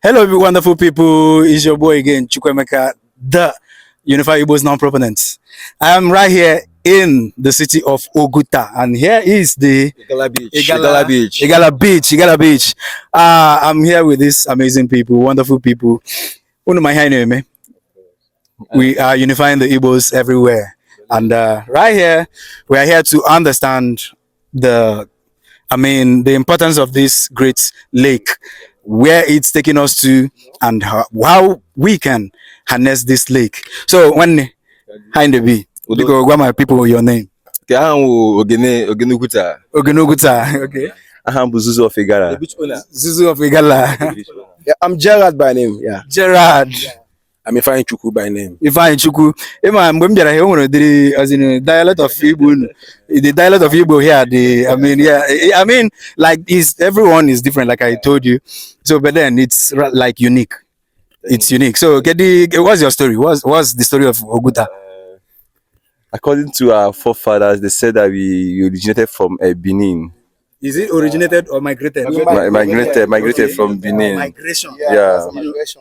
Hello, wonderful people. It's your boy again, Chukwemeka, the Unify IGBO's non-proponent. I am right here in the city of Oguta, and here is the Igala Beach. I'm here with these amazing people, wonderful people. We are unifying the Igbos everywhere, and right here, we are here to understand the importance of this great lake, where it's taking us to, and how we can harness this lake. So when hi Ndi IGBO, what my people your name? Okay, Ogenuguta. Okay. Zuzu of Igala. Zuzu of Igala. Yeah, I'm Gerard by name. Yeah. Gerard. I'm Ifeanyi Chukwu by name. Ifeanyi Chukwu. Ema mgbe m bịara here nwere the as in dialect of Igbo. The dialect of Igbo here. I mean like everyone is different like I told you. So but then it's like unique. It's unique. So what's your story? What's the story of Oguta? According to our forefathers, they said that we originated from Benin. Is it originated or migrated? Migrated Okay. from Benin. Migration. Yeah.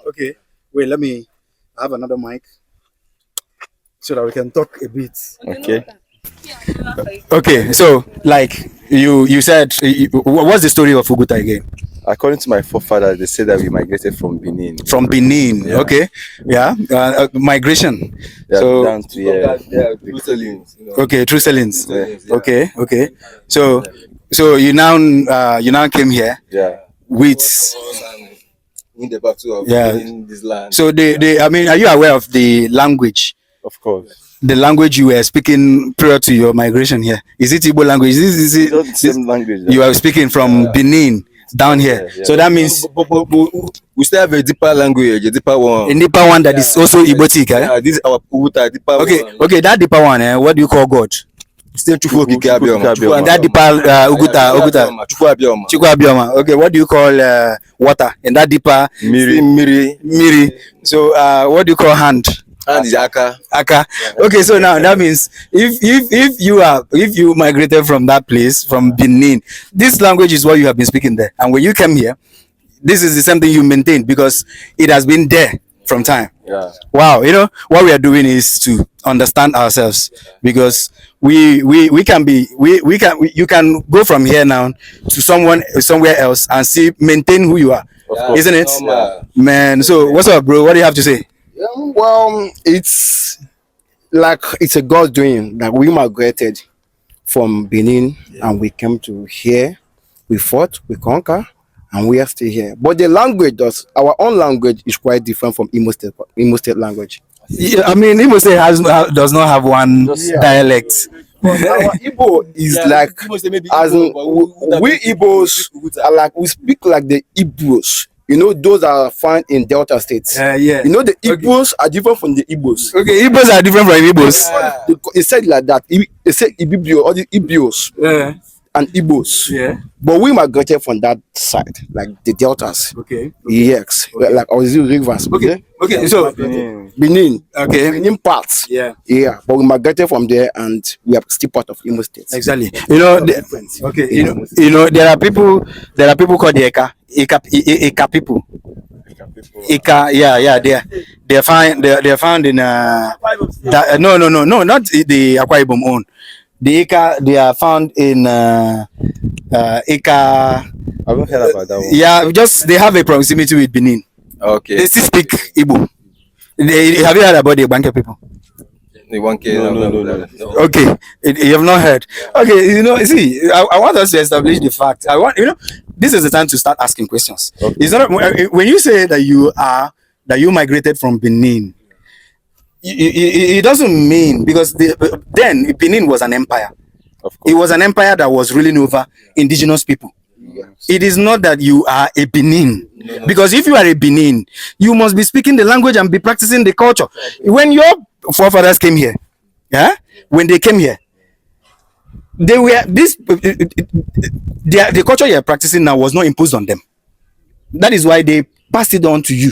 Okay. Wait, let me have another mic so that we can talk a bit. Okay. Okay. So, like you said, what's the story of Oguta again? According to my forefathers, they said that we migrated from Benin. From Benin. Yeah. Okay. Yeah. Migration. Yeah, so down to True Salines. Okay, True Salines. Yeah. Okay. So you now came here. Yeah. With In the battle of in this land. So are you aware of the language? Of course. The language you were speaking prior to your migration here. Is it Igbo language? Is it It's not the same language. you are speaking from Benin down here? Yeah. So that means We still have a deeper language, a deeper one. a deeper one that is also Igbotic, eh? Yeah, this is our Uguta deeper one. Okay, that deeper one, what do you call God? Still Chukwu Okike Abioma. And that deeper Oguta. Chukwu Abioma. Chukwu Abioma. Okay, what do you call water? And that deeper Miri. So what do you call hand? And is Aka. Aka. Okay, so now that means if you migrated from that place, from Benin, this language is what you have been speaking there. And when you came here, this is the same thing you maintained because it has been there from time. Yeah. Wow, what we are doing is to understand ourselves because you can go from here now to somewhere else and maintain who you are, isn't it? Man, so what's up, bro? What do you have to say? Well, it's like it's a God doing. Like we migrated from Benin and we came to here. We fought, we conquer, and we are still here. But the language our own language is quite different from Imo State language. Yeah, I mean, Imo State does not have one dialect. Our Igbo is like as in, we Igbos are like we speak like the Igbos. Those are found in Delta states. Yeah. The Igbos are different from the Igbos. Okay, Igbos are different from Igbos. They said like that. They say Ibibio or the Ibios and Igbos. Yeah. But we migrated from that side, like the Deltas. Okay. Yes. Like Ozil Rivers. Okay. So Benin. Okay. Benin parts. Yeah. Yeah. But we migrated from there and we are still part of Imo State. Exactly. There are people called the Eka people. Eka, yeah. They're found in no, not the Akwa Ibom own. The Eka, they are found in Eka. I've not heard about that one. Yeah, they have a proximity with Benin. Okay. They still speak Igbo. Have you heard about the Banker people? No. Okay, you have not heard. Okay, see, I want us to establish the fact. This is the time to start asking questions. Okay. It's not when you say that you migrated from Benin. It doesn't mean because then Benin was an empire. Of course. It was an empire that was ruling over indigenous people. Yes. It is not that you are a Benin. No. Because if you are a Benin, you must be speaking the language and be practicing the culture. When your forefathers came here, when they came here, they were the culture you are practicing now was not imposed on them. That is why they passed it on to you.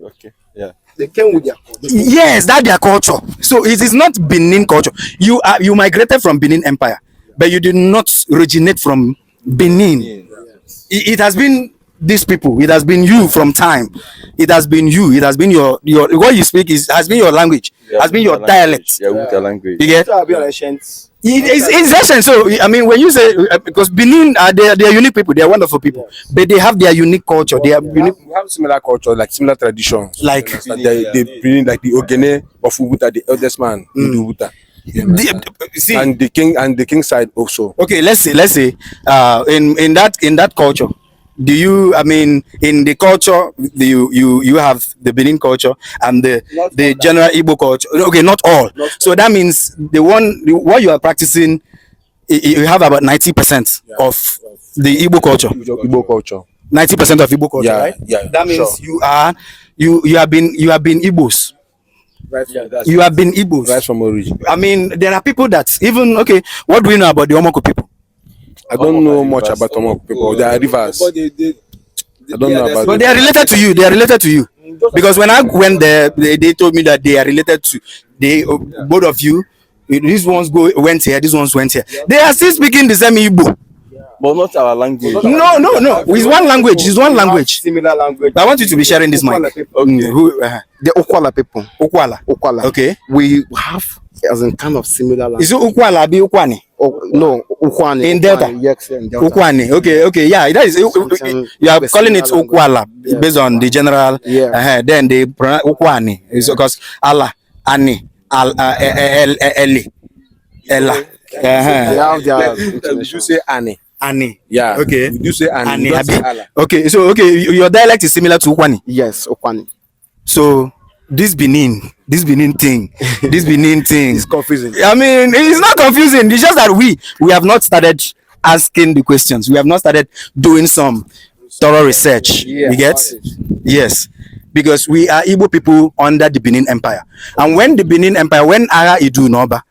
Okay. Yeah. They came with their culture. Yes, that's their culture. So it is not Benin culture. You migrated from Benin Empire, but you did not originate from Benin. It has been these people. It has been you from time. It has been you. It has been your what you speak has been your language. Has been your dialect. Yeah, with your language. You get? It's ancient. So I mean, when you say because Benin they are unique people. They are wonderful people, but they have their unique culture. They are unique. We have similar culture, like similar traditions. Like they bring like the Ogene of Ubuta, the eldest man in Ubuta. see, And the king side also. okay, let's say in that culture, do you, I mean, in the culture, you have the Benin culture and the general Igbo culture. Okay, not all. So that means what you are practicing, you have about 90% of the Igbo culture. Igbo culture. 90% of Igbo culture, Yeah, right? yeah, That means sure. you have been Igbos. Right. Yeah, You have been Igbos. right from origin. I mean, there are people that even okay. What do we know about the Omoko people? I don't know much about Omok people. They are rivers. I don't know about But they are related to you. They are related to you. Because when I went there, they told me that they are related to both of you. These ones went here. These ones went here. They are still speaking the same Igbo. But not our language. No. It's one language. It's one language. Similar language. I want you to be sharing this mic. Okay. The Okwala people. Okwala. Okay. We have as in kind of similar language. Is it Okwala? Be Okwani? No, Ukwani. In Delta? Yes, in Delta. Ukwani. Okay. Yeah, that is. You are calling it Ukwala based on the general. Yeah. Then they pronounce Ukwani. It's because Allah, Ani, Eli, Ella. They have their We do say Annie. Ani. Yeah. Okay. We do say Annie. Ani. We don't say Abi. Allah. Okay. So your dialect is similar to Ukwani. Yes, Okwani. So this Benin thing, It's confusing. I mean, it's not confusing. It's just that we have not started asking the questions. We have not started doing some thorough research. Yeah, You get? Yes. Because we are Igbo people under the Benin Empire. And when the Benin Empire, when Ara Idu Noba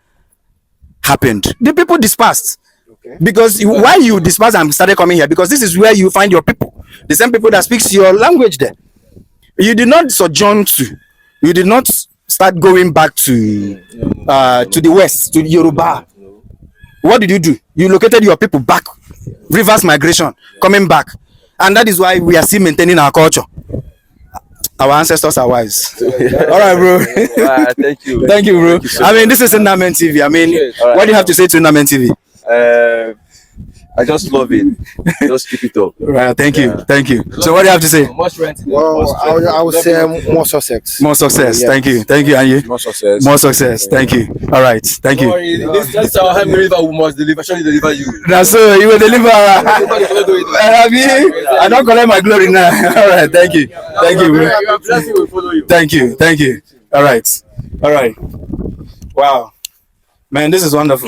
happened, the people dispersed. Because why you dispersed and started coming here? Because this is where you find your people. The same people that speaks your language there. You did not sojourn you did not start going back to the west, to Yoruba. What did you do? You located your people back, reverse migration, coming back. And that is why we are still maintaining our culture. Our ancestors are wise. All right, bro. Thank you. Thank you, bro. Thank you so I mean, much. this is Namen TV. I mean, All right. what do you have to say to Namen TV? I just love it. Just keep it up. Right, thank you. So what do you have to say? Well, I would say more success. More success. Yeah. Thank you, and you. More success. More success. Thank you. All right, thank you. This is our high deliver. We must deliver. Surely deliver you. Now, so you will deliver. I don't collect my glory now. All right, thank you, bro. Your blessing will follow you. Thank you. All right. Wow, man, this is wonderful.